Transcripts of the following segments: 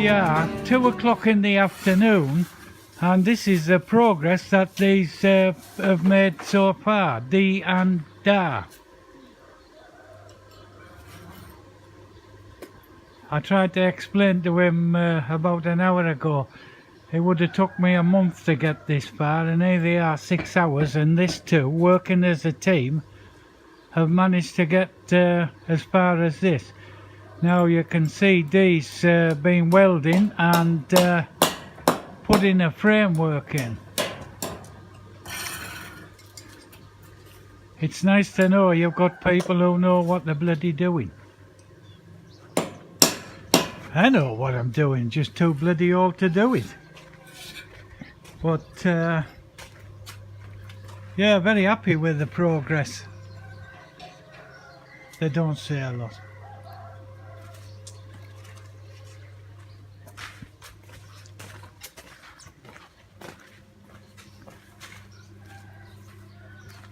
we are, 2 o'clock in the afternoon, and this is the progress that these have made so far, D and Da. I tried to explain to him about an hour ago. It would have took me a month to get this far, and here they are, 6 hours, and this two, working as a team, have managed to get as far as this. Now you can see D's been welding and putting a framework in. It's nice to know you've got people who know what they're bloody doing. I know what I'm doing, just too bloody old to do it. But yeah, very happy with the progress. They don't say a lot.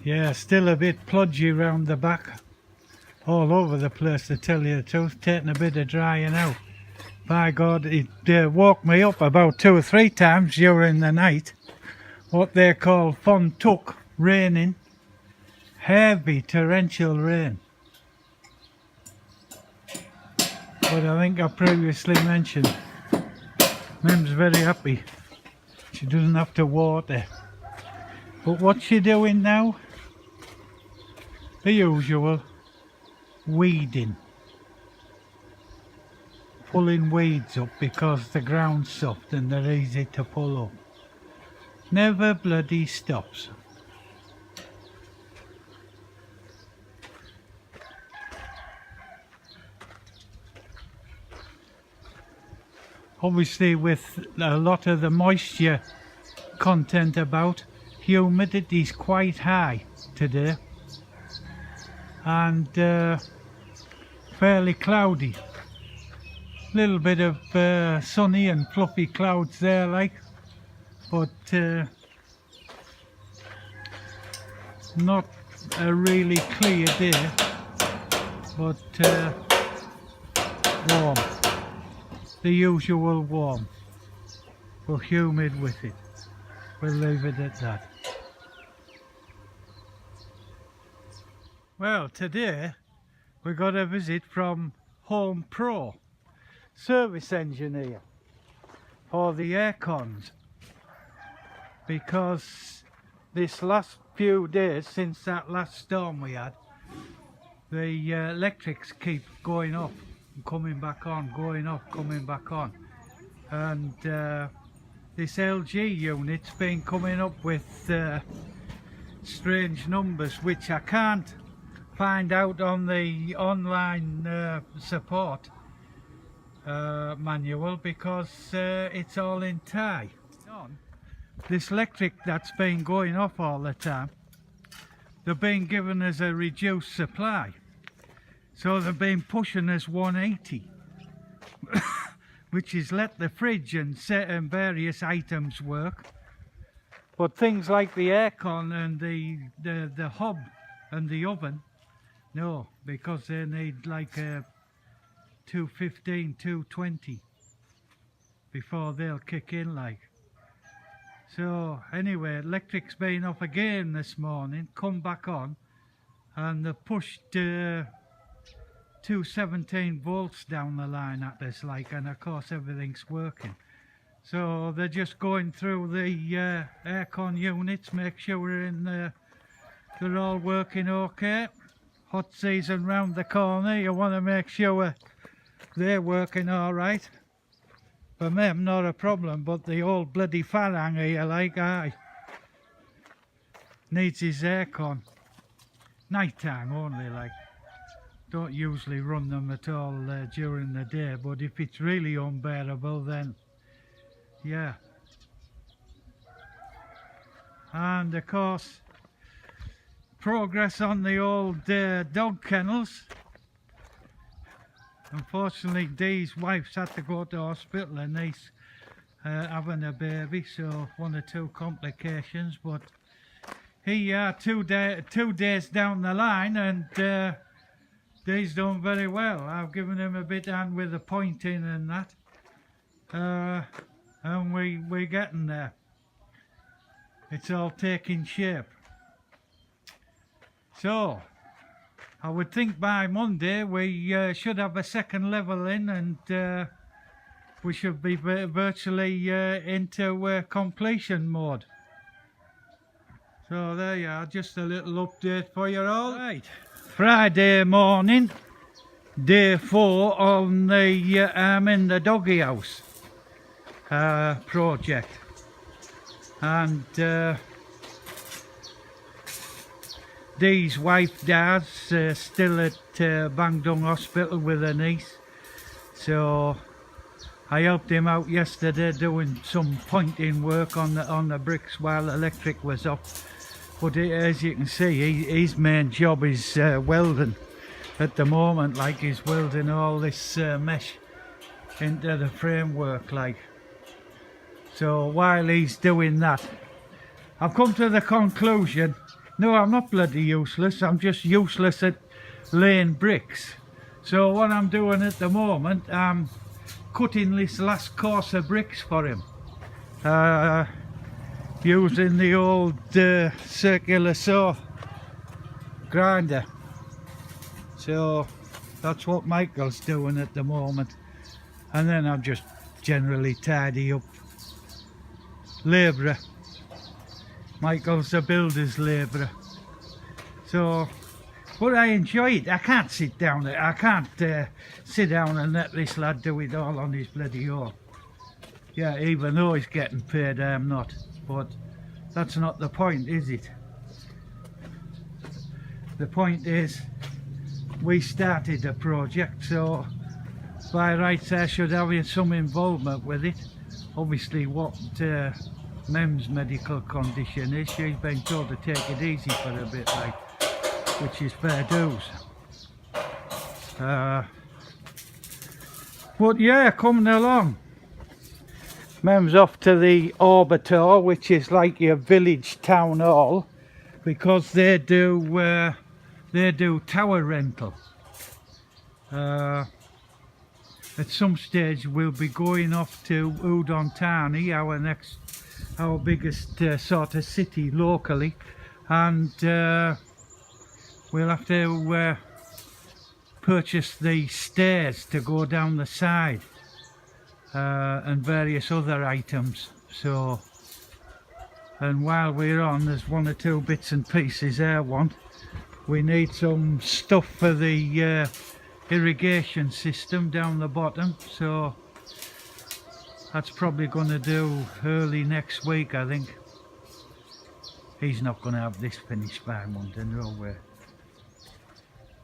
Yeah, still a bit plodgy round the back. All over the place, to tell you the truth, taking a bit of drying out. By God, it woke me up about 2 or 3 times during the night. What they call fun tuck, raining. Heavy torrential rain. But I think I previously mentioned, Mem's very happy. She doesn't have to water. But what's she doing now? The usual, weeding. Pulling weeds up because the ground's soft and they're easy to pull up. Never bloody stops. Obviously with a lot of the moisture content about, humidity's quite high today and fairly cloudy. Little bit of sunny and fluffy clouds there like, but not a really clear day, but warm, the usual warm, but humid with it. We'll leave it at that. Well, today we got a visit from OMKO, service engineer for the aircons, because this last few days since that last storm we had, the electrics keep going off and coming back on, going off, coming back on, and this LG unit's been coming up with strange numbers which I can't find out on the online support manual because it's all in Thai. This electric that's been going off all the time, they've been given as a reduced supply, so they've been pushing us 180 which is let the fridge and various items work, but things like the aircon and the hob and the oven, no, because they need like a 215, 220 before they'll kick in like. So anyway, electric's been off again this morning, come back on, and they've pushed 217 volts down the line at us like, and of course everything's working. So they're just going through the aircon units, make sure they're all working okay. Hot season round the corner, you want to make sure they're working alright. For me, not a problem, but the old bloody Farang here, like, needs his aircon. Night time only, like. Don't usually run them at all during the day, but if it's really unbearable, then yeah. And of course, progress on the old dog kennels. Unfortunately, Dee's wife's had to go to hospital and he's having a baby, so 1 or 2 complications. But he 2 days down the line, and Dee's done very well. I've given him a bit hand with the pointing and that, and we're getting there. It's all taking shape. So I would think by Monday we should have a second level in, and we should be virtually into completion mode. So there you are, just a little update for you all. Right, Friday morning, day 4 on the I'm in the doggy house project, and Dee's wife Dad's still at Bangdung Hospital with her niece, so I helped him out yesterday doing some pointing work on the bricks while the electric was off. But as you can see, his main job is welding at the moment. Like, he's welding all this mesh into the framework, like. So while he's doing that, I've come to the conclusion, no, I'm not bloody useless, I'm just useless at laying bricks. So what I'm doing at the moment, I'm cutting this last course of bricks for him, using the old circular saw grinder. So that's what Michael's doing at the moment, and then I'm just generally tidy up. Labourer, Michael's a builder's labourer. So, but I enjoy it. I can't sit down there. I can't sit down and let this lad do it all on his bloody own. Yeah, even though he's getting paid, I'm not. But that's not the point, is it? The point is, we started the project, so by rights I should have some involvement with it. Obviously, what Mem's medical condition is, she's been told to take it easy for a bit, like, which is fair dues. But yeah, coming along. Mem's off to the Orbiter, which is like your village town hall, because they do tower rental. At some stage we'll be going off to Udon Thani, our biggest sort of city locally, and we'll have to purchase the stairs to go down the side, and various other items. So, and while we're on, there's 1 or 2 bits and pieces I want. We need some stuff for the irrigation system down the bottom, so that's probably going to do early next week, I think. He's not going to have this finished by Monday, no way.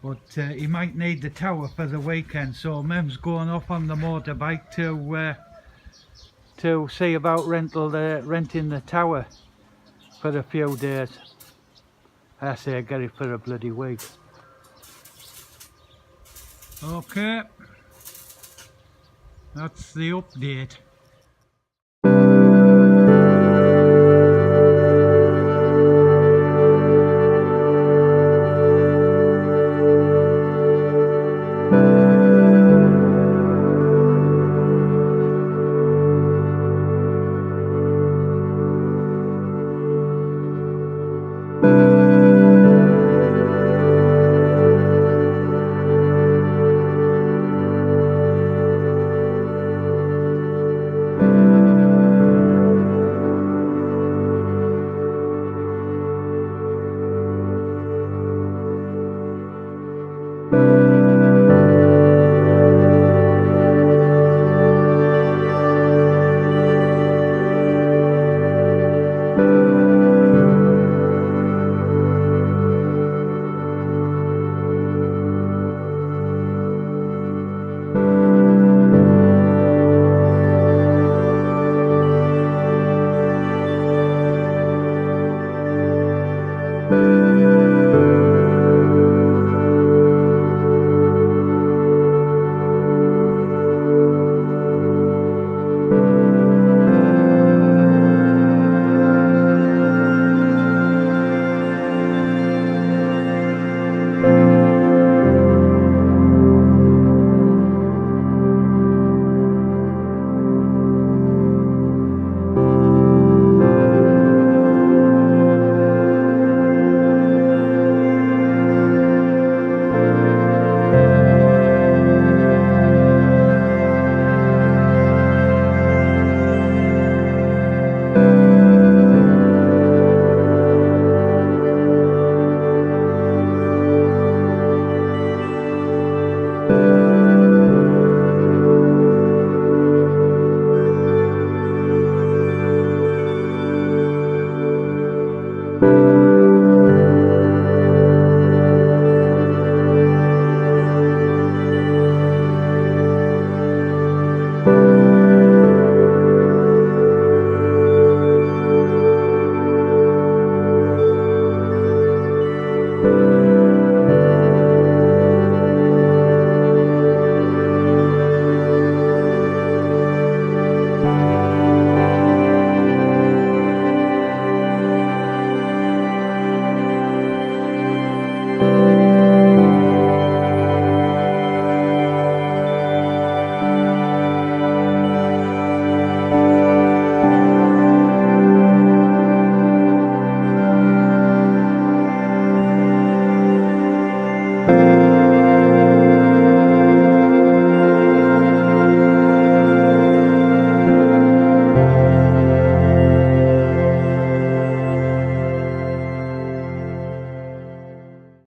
But he might need the tower for the weekend, so Mem's going off on the motorbike to see about renting the tower for a few days. I say get it for a bloody week. Okay, that's the update.